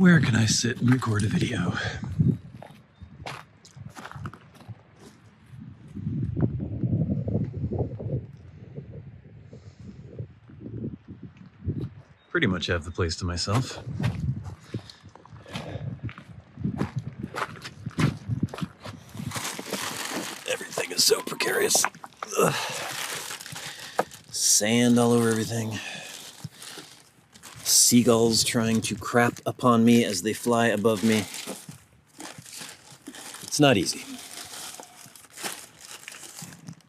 Where can I sit and record a video? Pretty much have the place to myself. Everything is so precarious. Ugh. Sand all over everything. Seagulls trying to crap upon me as they fly above me. It's not easy.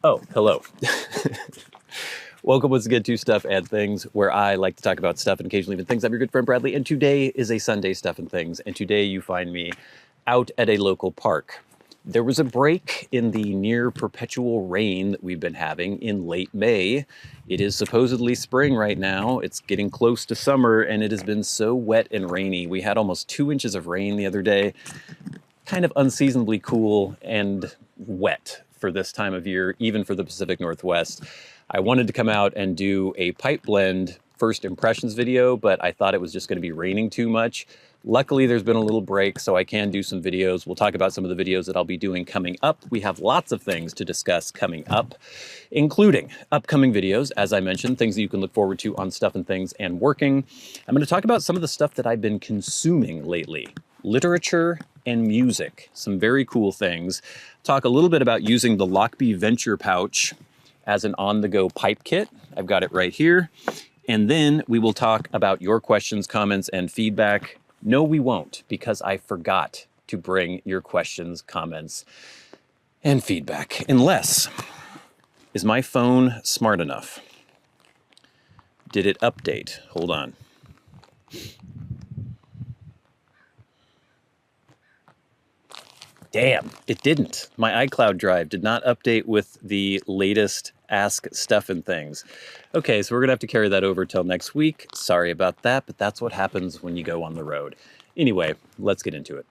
Oh, hello. Welcome once again to Stuff and Things, where I like to talk about stuff and occasionally even things. I'm your good friend Bradley, and today is a Sunday Stuff and Things, and today you find me out at a local park. There was a break in the near perpetual rain that we've been having in late May. It is supposedly spring right now. It's getting close to summer, and it has been so wet and rainy. We had almost 2 inches of rain the other day. Kind of unseasonably cool and wet for this time of year, even for the Pacific Northwest. I wanted to come out and do a pipe blend first impressions video, but I thought it was just going to be raining too much. Luckily, there's been a little break, so I can do some videos. We'll talk about some of the videos that I'll be doing coming up. We have lots of things to discuss coming up, including upcoming videos, as I mentioned, things that you can look forward to on Stuff and Things and Working. I'm going to talk about some of the stuff that I've been consuming lately. Literature and music, some very cool things. Talk a little bit about using the Lochby Venture pouch as an on-the-go pipe kit. I've got it right here. And then we will talk about your questions, comments, and feedback. No, we won't, because I forgot to bring your questions, comments, and feedback. Unless, is my phone smart enough? Did it update? Hold on. Damn, it didn't. My iCloud drive did not update with the latest Ask Stuff and Things. Okay, so we're gonna have to carry that over till next week. Sorry about that, but that's what happens when you go on the road. Anyway, let's get into it.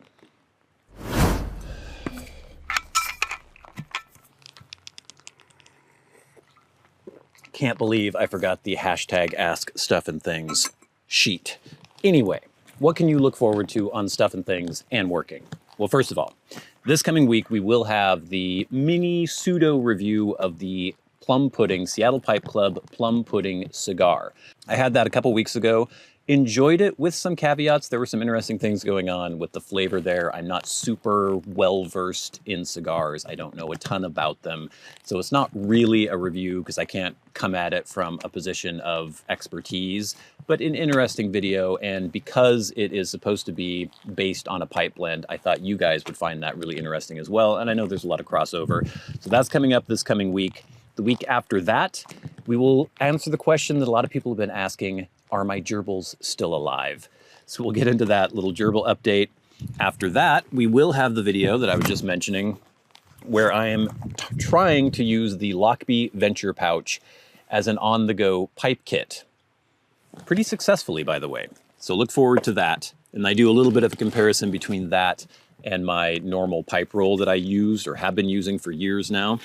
Can't believe I forgot the hashtag Ask Stuff and Things sheet. Anyway, what can you look forward to on Stuff and Things and Working? Well, first of all, this coming week, we will have the mini pseudo review of the Plum Pudding, Seattle Pipe Club Plum Pudding Cigar. I had that a couple weeks ago. Enjoyed it with some caveats. There were some interesting things going on with the flavor there. I'm not super well-versed in cigars. I don't know a ton about them. So it's not really a review because I can't come at it from a position of expertise, but an interesting video. And because it is supposed to be based on a pipe blend, I thought you guys would find that really interesting as well. And I know there's a lot of crossover. So that's coming up this coming week. The week after that, we will answer the question that a lot of people have been asking: are my gerbils still alive? So we'll get into that little gerbil update. After that, we will have the video that I was just mentioning, where I am trying to use the Lochby Venture pouch as an on-the-go pipe kit. Pretty successfully, by the way. So look forward to that. And I do a little bit of a comparison between that and my normal pipe roll that I used or have been using for years now.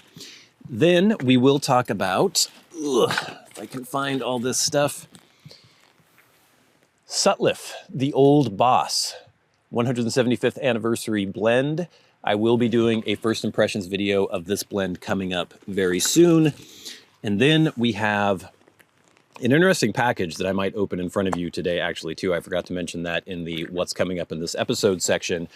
Then we will talk about, if I can find all this stuff, Sutliff, the Old Boss, 175th anniversary blend. I will be doing a first impressions video of this blend coming up very soon. And then we have an interesting package that I might open in front of you today, actually, too. I forgot to mention that in the what's coming up in this episode section.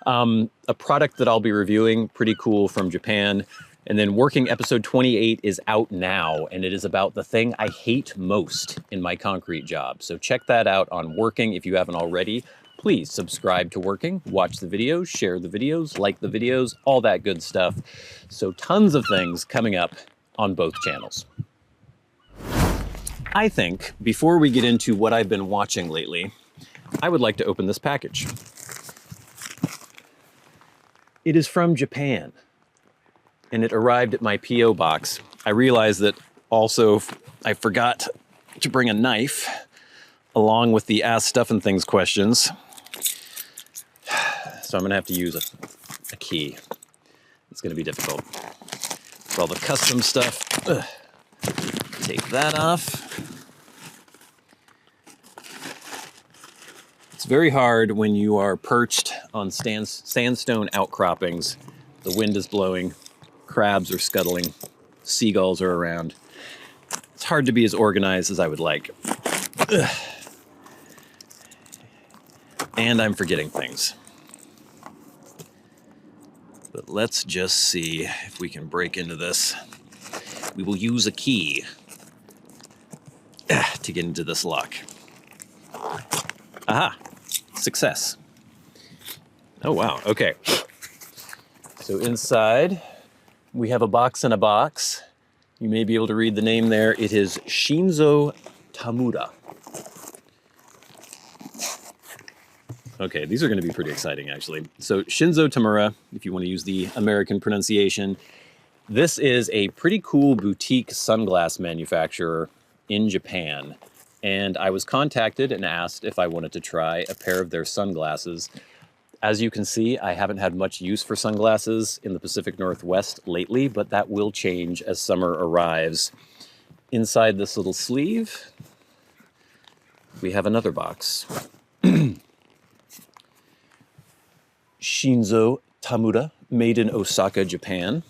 A product that I'll be reviewing, pretty cool, from Japan. And then Working episode 28 is out now, and it is about the thing I hate most in my concrete job. So check that out on Working if you haven't already. Please subscribe to Working, watch the videos, share the videos, like the videos, all that good stuff. So tons of things coming up on both channels. I think before we get into what I've been watching lately, I would like to open this package. It is from Japan, and it arrived at my P.O. box. I realized that also I forgot to bring a knife along with the Ask Stuff and Things questions. So I'm gonna have to use a key. It's gonna be difficult. For all the custom stuff, take that off. It's very hard when you are perched on sandstone outcroppings. The wind is blowing, crabs are scuttling, seagulls are around. It's hard to be as organized as I would like. Ugh. And I'm forgetting things. But let's just see if we can break into this. We will use a key to get into this lock. Aha! Success. Oh, wow. Okay. So inside, we have a box in a box. You may be able to read the name there. It is Shinzo Tamura. Okay, these are going to be pretty exciting, actually. So Shinzo Tamura, if you want to use the American pronunciation, this is a pretty cool boutique sunglass manufacturer in Japan. And I was contacted and asked if I wanted to try a pair of their sunglasses. As you can see, I haven't had much use for sunglasses in the Pacific Northwest lately, but that will change as summer arrives. Inside this little sleeve, we have another box. Shinzo Tamura, made in Osaka, Japan.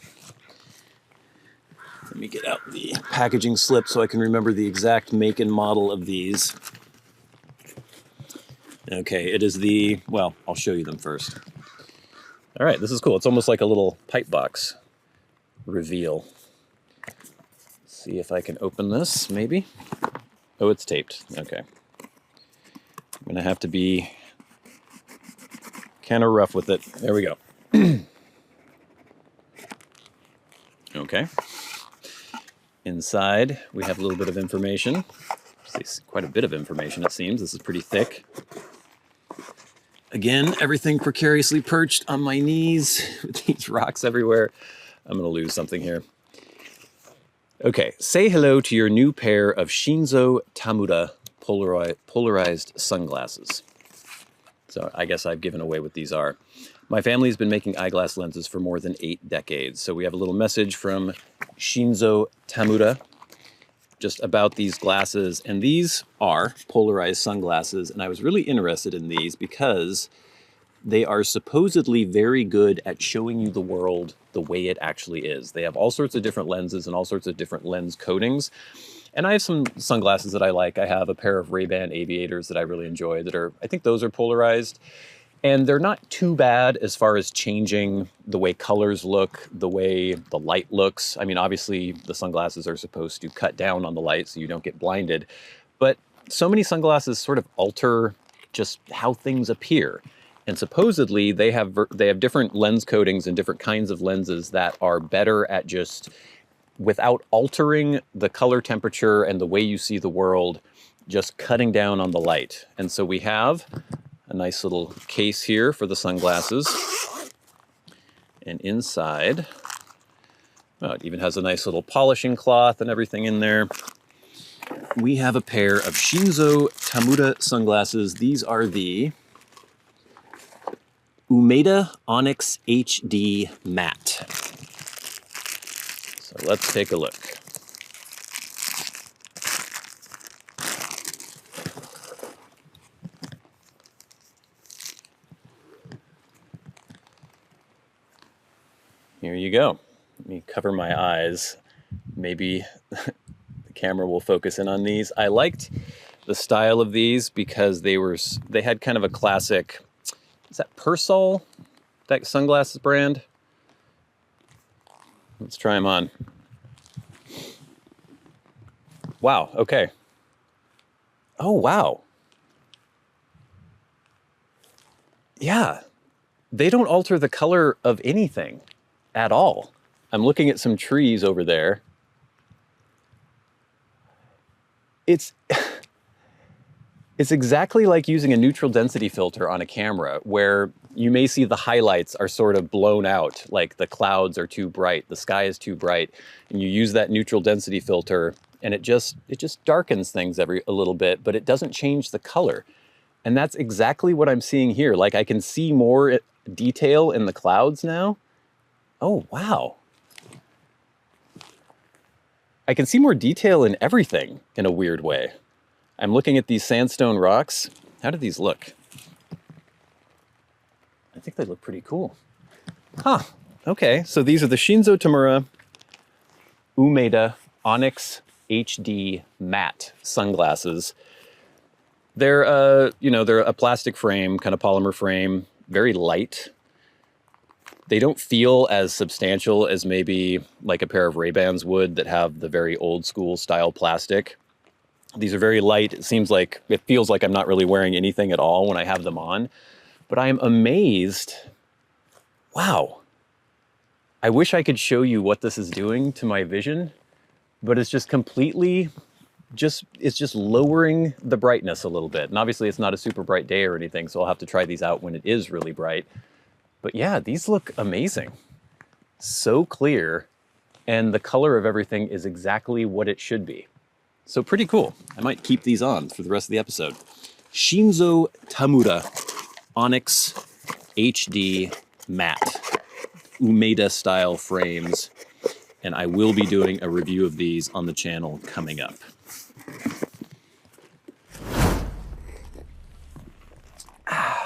Let me get out the packaging slip so I can remember the exact make and model of these. Okay, it is the, well, I'll show you them first. All right, this is cool. It's almost like a little pipe box reveal. Let's see if I can open this, maybe. Oh, it's taped. Okay. I'm gonna have to be kind of rough with it. There we go. Okay. Inside, we have a little bit of information. Quite a bit of information, it seems. This is pretty thick. Again, everything precariously perched on my knees with these rocks everywhere. I'm going to lose something here. Okay, say hello to your new pair of Shinzo Tamura polarized sunglasses. So I guess I've given away what these are. My family's been making eyeglass lenses for more than 8 decades. So we have a little message from Shinzo Tamura just about these glasses. And these are polarized sunglasses. And I was really interested in these because they are supposedly very good at showing you the world the way it actually is. They have all sorts of different lenses and all sorts of different lens coatings. And I have some sunglasses that I like. I have a pair of Ray-Ban aviators that I really enjoy that are, I think those are polarized. And they're not too bad as far as changing the way colors look, the way the light looks. I mean, obviously the sunglasses are supposed to cut down on the light so you don't get blinded. But so many sunglasses sort of alter just how things appear. And supposedly they have different lens coatings and different kinds of lenses that are better at just, without altering the color temperature and the way you see the world, just cutting down on the light. And so we have a nice little case here for the sunglasses. And inside, oh, it even has a nice little polishing cloth and everything in there. We have a pair of Shinzo Tamura sunglasses. These are the Umeda Onyx HD Matte. So let's take a look. Here you go. Let me cover my eyes. Maybe the camera will focus in on these. I liked the style of these because they had kind of a classic, is that Persol? That sunglasses brand? Let's try them on. Wow, okay. Oh, wow. Yeah, they don't alter the color of anything at all. I'm looking at some trees over there. It's exactly like using a neutral density filter on a camera where you may see the highlights are sort of blown out, like the clouds are too bright, the sky is too bright, and you use that neutral density filter and it just darkens things a little bit, but it doesn't change the color. And that's exactly what I'm seeing here. Like I can see more detail in the clouds now. Oh, wow. I can see more detail in everything in a weird way. I'm looking at these sandstone rocks. How do these look? I think they look pretty cool. Huh. Okay, so these are the Shinzo Tamura Umeda Onyx HD Matte sunglasses. They're, they're a plastic frame, kind of polymer frame, very light. They don't feel as substantial as maybe like a pair of Ray-Bans would that have the very old school style plastic. These are very light. It feels like I'm not really wearing anything at all when I have them on, but I am amazed. Wow. I wish I could show you what this is doing to my vision, but it's just completely it's just lowering the brightness a little bit. And obviously it's not a super bright day or anything, so I'll have to try these out when it is really bright. But yeah, these look amazing. So clear, and the color of everything is exactly what it should be. So pretty cool. I might keep these on for the rest of the episode. Shinzo Tamura Onyx HD Matte Umeda style frames. And I will be doing a review of these on the channel coming up.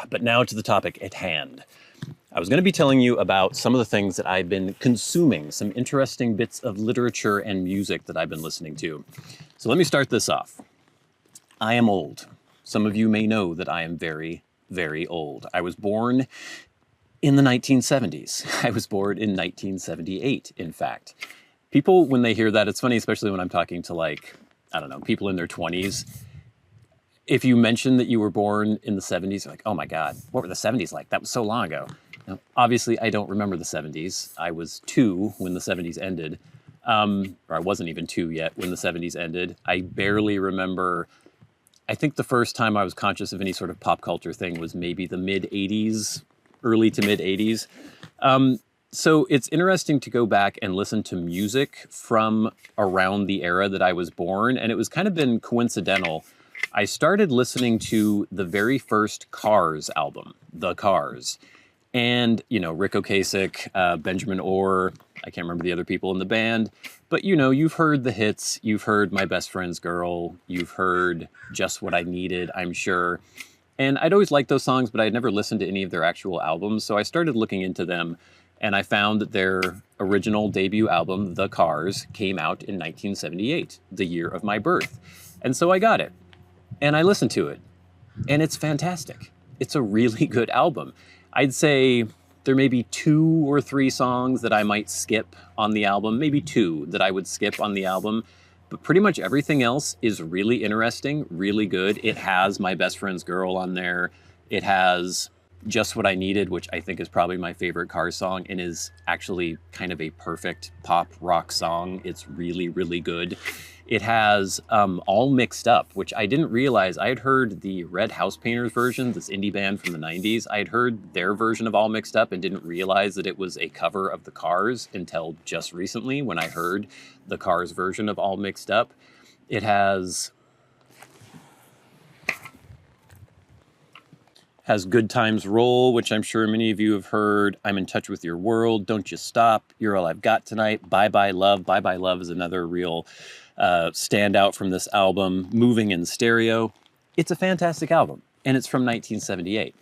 But now to the topic at hand. I was going to be telling you about some of the things that I've been consuming, some interesting bits of literature and music that I've been listening to. So let me start this off. I am old. Some of you may know that I am very, very old. I was born in the 1970s. I was born in 1978, in fact. People, when they hear that, it's funny, especially when I'm talking to people in their 20s. If you mention that you were born in the 70s, you're like, oh my God, what were the 70s like? That was so long ago. Now, obviously, I don't remember the 70s. I was 2 when the 70s ended. Or I wasn't even 2 yet when the 70s ended. I barely remember. I think the first time I was conscious of any sort of pop culture thing was maybe the mid-80s, early to mid-80s. So it's interesting to go back and listen to music from around the era that I was born, and it was kind of been coincidental. I started listening to the very first Cars album, The Cars, and, Rick Ocasek, Benjamin Orr, I can't remember the other people in the band, but, you've heard the hits, you've heard My Best Friend's Girl, you've heard Just What I Needed, I'm sure. And I'd always liked those songs, but I'd never listened to any of their actual albums, so I started looking into them. And I found that their original debut album, The Cars, came out in 1978, the year of my birth. And so I got it. And I listened to it. And it's fantastic. It's a really good album. I'd say there may be 2 or 3 songs that I might skip on the album. Maybe 2 that I would skip on the album. But pretty much everything else is really interesting, really good. It has My Best Friend's Girl on there. It has Just What I Needed, which I think is probably my favorite Cars song and is actually kind of a perfect pop rock song. It's really, really good. It has All Mixed Up, which I didn't realize. I had heard the Red House Painters version, this indie band from the 90s. I had heard their version of All Mixed Up and didn't realize that it was a cover of the Cars until just recently when I heard the Cars version of All Mixed Up. It has Good Times Roll, which I'm sure many of you have heard. I'm in Touch with Your World, Don't You Stop, You're All I've Got Tonight, Bye Bye Love. Bye Bye Love is another real standout from this album. Moving in Stereo. It's a fantastic album, and it's from 1978.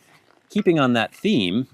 Keeping on that theme,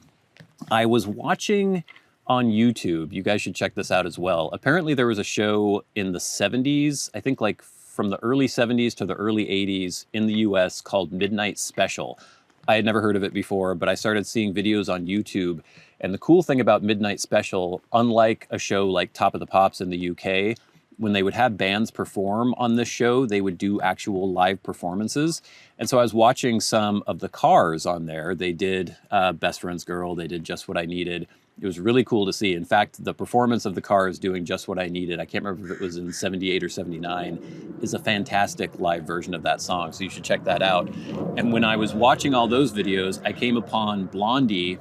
I was watching on YouTube. You guys should check this out as well. Apparently there was a show in the 70s, I think like from the early 70s to the early 80s in the US called Midnight Special. I had never heard of it before, but I started seeing videos on YouTube. And the cool thing about Midnight Special, unlike a show like Top of the Pops in the UK, when they would have bands perform on this show, they would do actual live performances. And so I was watching some of the Cars on there. They did Best Friend's Girl. They did Just What I Needed. It was really cool to see. In fact, the performance of the Cars doing Just What I Needed, I can't remember if it was in 78 or 79, is a fantastic live version of that song. So you should check that out. And when I was watching all those videos, I came upon Blondie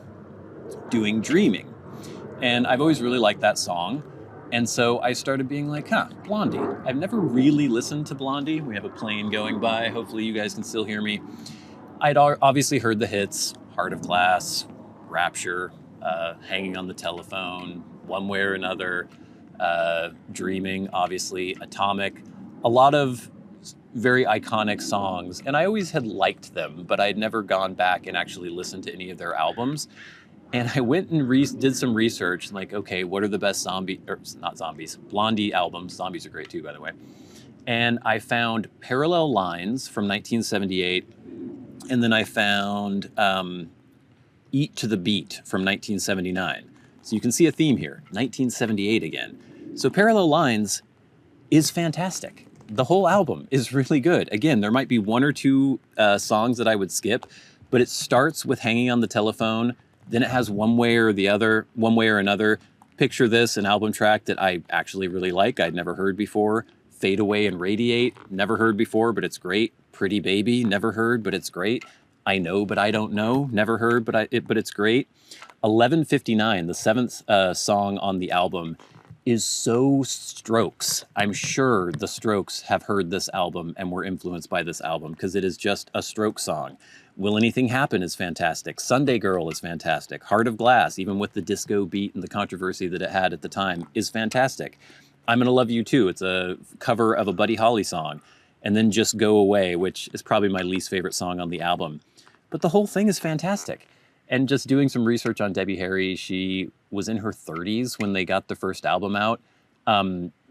doing Dreaming. And I've always really liked that song. And so I started being like, Blondie. I've never really listened to Blondie. We have a plane going by. Hopefully you guys can still hear me. I'd obviously heard the hits, Heart of Glass, Rapture, Hanging on the Telephone, One Way or Another, Dreaming, obviously, Atomic. A lot of very iconic songs. And I always had liked them, but I'd never gone back and actually listened to any of their albums. And I went and did some research, like, okay, what are the best Blondie albums? Zombies are great too, by the way. And I found Parallel Lines from 1978, and then I found Eat to the Beat from 1979. So you can see a theme here, 1978 again. So Parallel Lines is fantastic. The whole album is really good. Again, there might be one or two songs that I would skip, but it starts with Hanging on the Telephone. Then it has One Way or Another. Picture This, an album track that I actually really like. I'd never heard before. Fade Away and Radiate, never heard before, but it's great. Pretty Baby, never heard, but it's great. I Know, But I Don't Know, never heard, but it's great. 11:59, the seventh song on the album, is so Strokes. I'm sure the Strokes have heard this album and were influenced by this album because it is just a Strokes song. Will Anything Happen is fantastic. Sunday Girl is fantastic. Heart of Glass, even with the disco beat and the controversy that it had at the time, is fantastic. I'm Gonna Love You Too. It's a cover of a Buddy Holly song. And then Just Go Away, which is probably my least favorite song on the album. But the whole thing is fantastic. And just doing some research on Debbie Harry, she was in her 30s when they got the first album out.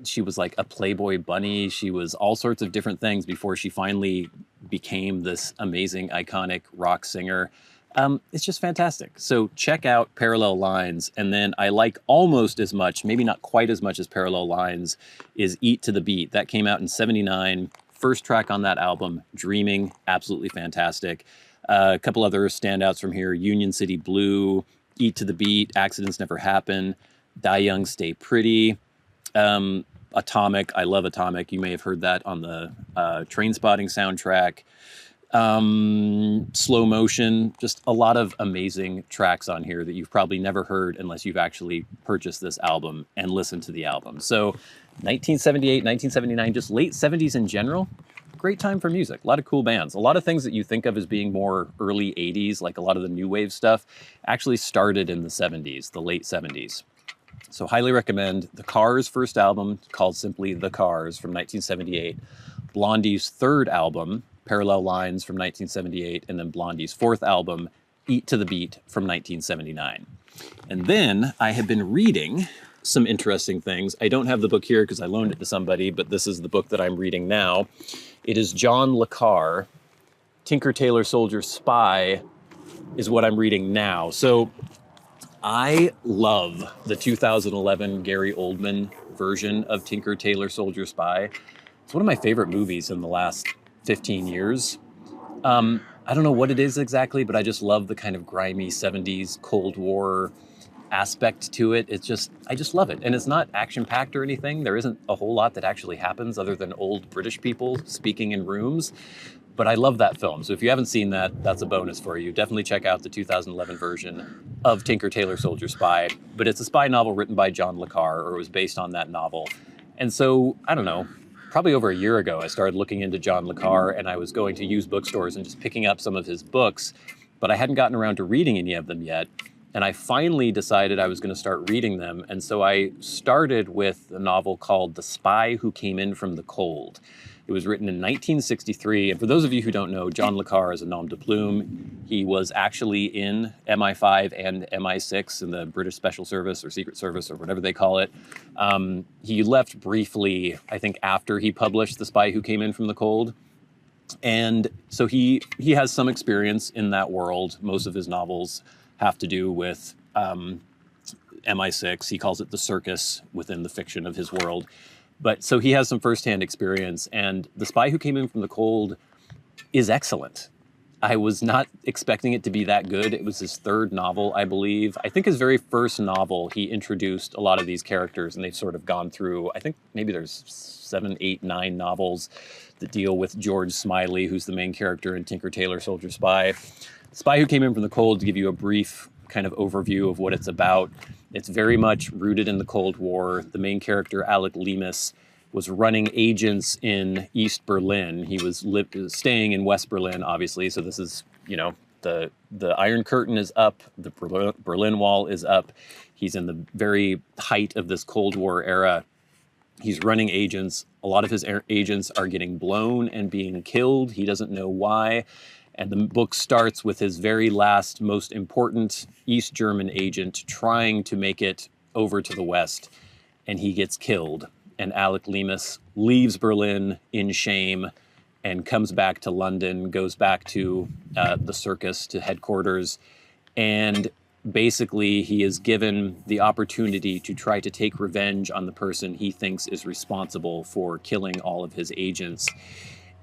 She was like a Playboy bunny. She was all sorts of different things before she finally became this amazing, iconic rock singer. It's just fantastic. So check out Parallel Lines. And then I like almost as much, maybe not quite as much as Parallel Lines, is Eat to the Beat. That came out in '79. First track on that album, Dreaming, absolutely fantastic. A couple other standouts from here, Union City Blue, Eat to the Beat, Accidents Never Happen, Die Young, Stay Pretty, Atomic, I love Atomic. You may have heard that on the Trainspotting soundtrack. Slow Motion, just a lot of amazing tracks on here that you've probably never heard unless you've actually purchased this album and listened to the album. So 1978, 1979, just late 70s in general, great time for music. A lot of cool bands. A lot of things that you think of as being more early 80s, like a lot of the new wave stuff, actually started in the 70s, the late 70s. So highly recommend the Carre's first album, called simply The Carres, from 1978. Blondie's third album, Parallel Lines, from 1978, and then Blondie's fourth album, Eat to the Beat, from 1979. And then I have been reading some interesting things. I don't have the book here because I loaned it to somebody, but this is the book that I'm reading now. It is John le Carre, Tinker Tailor Soldier Spy, is what I'm reading now. So I love the 2011 Gary Oldman version of Tinker Tailor Soldier Spy. It's one of my favorite movies in the last 15 years. I don't know what it is exactly, but I just love the kind of grimy 70s Cold War aspect to it. I just love it. And it's not action-packed or anything. There isn't a whole lot that actually happens other than old British people speaking in rooms. But I love that film. So if you haven't seen that, that's a bonus for you. Definitely check out the 2011 version of Tinker Tailor Soldier Spy. But it's a spy novel written by John le Carre, or it was based on that novel. And so, I don't know, probably over a year ago, I started looking into John le Carre, and I was going to used bookstores and just picking up some of his books, but I hadn't gotten around to reading any of them yet. And I finally decided I was going to start reading them. And so I started with a novel called The Spy Who Came In From the Cold. It was written in 1963. And for those of you who don't know, John le Carre is a nom de plume. He was actually in MI5 and MI6 in the British Special Service or Secret Service or whatever they call it. He left briefly, I think, after he published The Spy Who Came In From the Cold. And so he has some experience in that world. Most of his novels have to do with MI6. He calls it the circus within the fiction of his world. But so he has some firsthand experience, and The Spy Who Came In From the Cold is excellent. I was not expecting it to be that good. It was his third novel, I believe. I think his very first novel, he introduced a lot of these characters, and they've sort of gone through, I think maybe there's 7, 8, 9 novels that deal with George Smiley, who's the main character in Tinker Tailor Soldier Spy. The Spy Who Came In From the Cold, to give you a brief kind of overview of what it's about. It's very much rooted in the Cold War. The main character, Alec Leamis, was running agents in East Berlin. He was staying in West Berlin, obviously. So this is, you know, the Iron Curtain is up. The Berlin Wall is up. He's in the very height of this Cold War era. He's running agents. A lot of his agents are getting blown and being killed. He doesn't know why. And the book starts with his very last, most important East German agent trying to make it over to the West, and he gets killed. And Alec Leamas leaves Berlin in shame and comes back to London, goes back to the circus, to headquarters, and basically he is given the opportunity to try to take revenge on the person he thinks is responsible for killing all of his agents.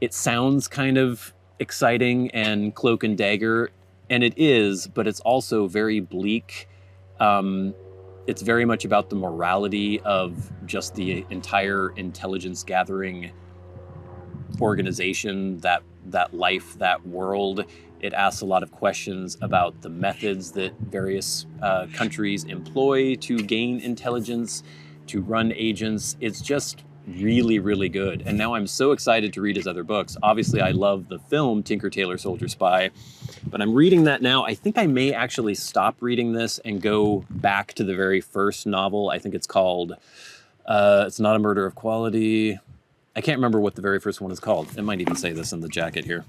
It sounds kind of exciting and cloak and dagger, and it is, but it's also very bleak. It's very much about the morality of just the entire intelligence gathering organization, that life, that world. It asks a lot of questions about the methods that various countries employ to gain intelligence, to run agents. It's just really, really good. And now I'm so excited to read his other books. Obviously, I love the film Tinker, Tailor, Soldier, Spy, but I'm reading that now. I think I may actually stop reading this and go back to the very first novel. I think it's called, It's Not a Murder of Quality. I can't remember what the very first one is called. It might even say this in the jacket here.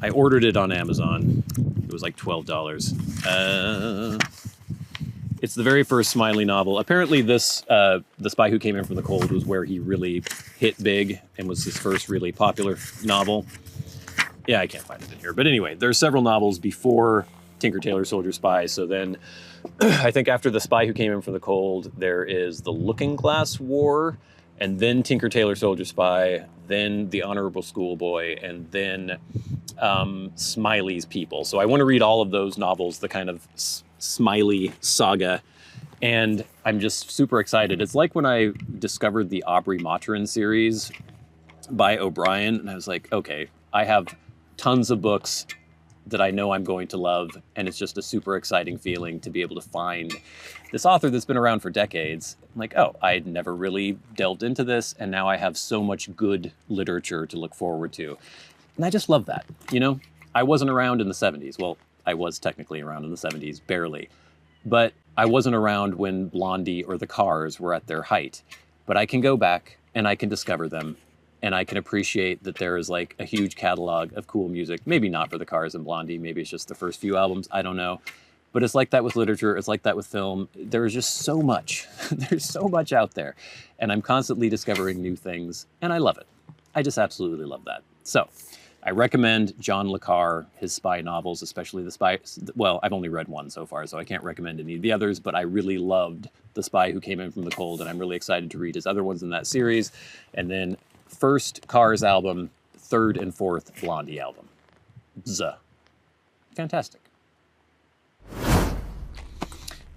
I ordered it on Amazon. It was like $12. It's the very first Smiley novel. Apparently this, The Spy Who Came In From the Cold, was where he really hit big and was his first really popular novel. Yeah, I can't find it in here. But anyway, there's several novels before Tinker, Tailor, Soldier, Spy. So then I think after The Spy Who Came In From the Cold, there is The Looking Glass War, and then Tinker, Tailor, Soldier, Spy, then The Honorable Schoolboy, and then Smiley's People. So I want to read all of those novels, the kind of Smiley saga, and I'm just super excited. It's like when I discovered the Aubrey Maturin series by O'Brien, and I was like, okay, I have tons of books that I know I'm going to love, and it's just a super exciting feeling to be able to find this author that's been around for decades. I'm like, oh, I'd never really delved into this, and now I have so much good literature to look forward to. And I just love that, you know? I wasn't around in the 70s. Well, I was technically around in the 70s, barely. But I wasn't around when Blondie or the Cars were at their height. But I can go back, and I can discover them, and I can appreciate that there is like a huge catalog of cool music. Maybe not for the Cars and Blondie, maybe it's just the first few albums, I don't know. But it's like that with literature, it's like that with film. There is just so much. There's so much out there. And I'm constantly discovering new things, and I love it. I just absolutely love that. So I recommend John le Carre, his spy novels, especially The Spy. Well, I've only read one so far, so I can't recommend any of the others, but I really loved The Spy Who Came In From the Cold, and I'm really excited to read his other ones in that series. And then first Cars album, third and fourth Blondie album. Bzz. Fantastic.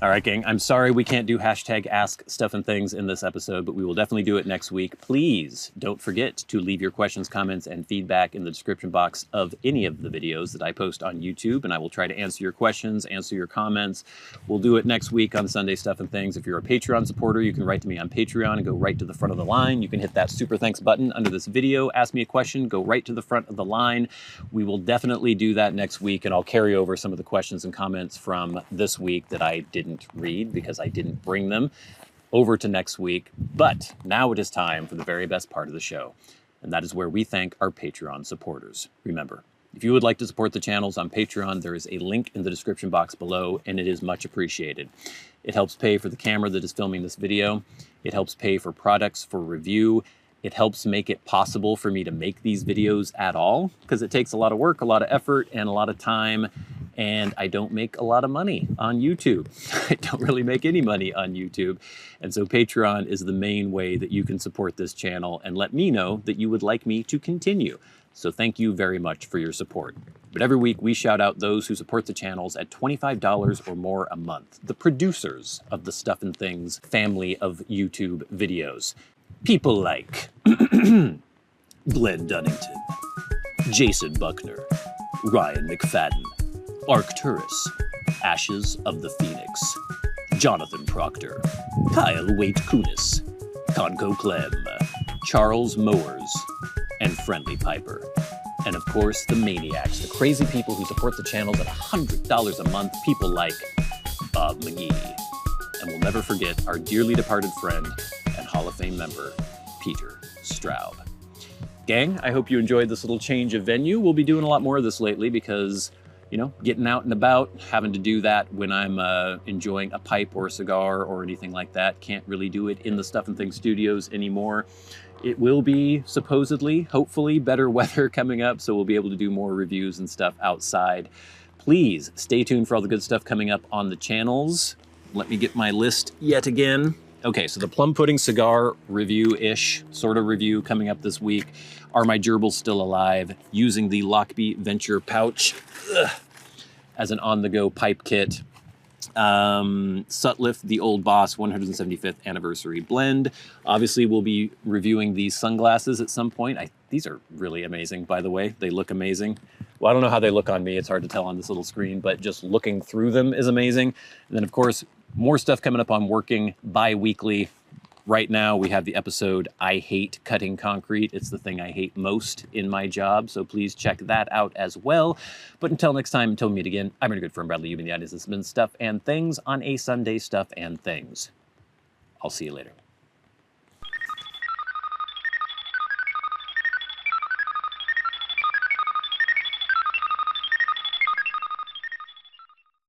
All right, gang, I'm sorry we can't do hashtag Ask Stuff and Things in this episode, but we will definitely do it next week. Please don't forget to leave your questions, comments, and feedback in the description box of any of the videos that I post on YouTube, and I will try to answer your questions, answer your comments. We'll do it next week on Sunday Stuff and Things. If you're a Patreon supporter, you can write to me on Patreon and go right to the front of the line. You can hit that super thanks button under this video, ask me a question, go right to the front of the line. We will definitely do that next week, and I'll carry over some of the questions and comments from this week that I didn't read because I didn't bring them over to next week. But now it is time for the very best part of the show, and that is where we thank our Patreon supporters. Remember, if you would like to support the channels on Patreon, there is a link in the description box below, and it is much appreciated. It helps pay for the camera that is filming this video. It helps pay for products for review. It helps make it possible for me to make these videos at all, because it takes a lot of work, a lot of effort, and a lot of time, and I don't make a lot of money on YouTube. I don't really make any money on YouTube, and so Patreon is the main way that you can support this channel and let me know that you would like me to continue. So thank you very much for your support. But every week we shout out those who support the channels at $25 or more a month, the producers of the Stuff and Things family of YouTube videos. People like Glenn Dunnington, Jason Buckner, Ryan McFadin, Arcturus, Ashes of the Phoenix, Jonathon Proctor, Kyle Waitkunas, ConCoClem, Charles Mowers, and Friendly Piper. And of course, the Maniacs, the crazy people who support the channels at $100 a month, people like Bob Magee. And we'll never forget our dearly departed friend and Hall of Fame member, Peter Straub. gang, I hope you enjoyed this little change of venue. We'll be doing a lot more of this lately because, you know, getting out and about, having to do that when I'm enjoying a pipe or a cigar or anything like that. Can't really do it in the Stuff and Things studios anymore. It will be supposedly, hopefully, better weather coming up, so we'll be able to do more reviews and stuff outside. Please stay tuned for all the good stuff coming up on the channels. Let me get my list yet again. Okay, so the Plum Pudding Cigar review-ish, sort of review coming up this week. Are my gerbils still alive? Using the Lochby Venture pouch as an on-the-go pipe kit. Sutliff, the Old Boss 175th Anniversary Blend. Obviously, we'll be reviewing these sunglasses at some point. These are really amazing, by the way. They look amazing. Well, I don't know how they look on me. It's hard to tell on this little screen, but just looking through them is amazing. And then, of course, more stuff coming up on working bi-weekly. Right now, we have the episode, I Hate Cutting Concrete. It's the thing I hate most in my job, so please check that out as well. But until next time, until we meet again, I'm your good friend Bradley. You've been the audience. This has been Stuff and Things on a Sunday, Stuff and Things. I'll see you later.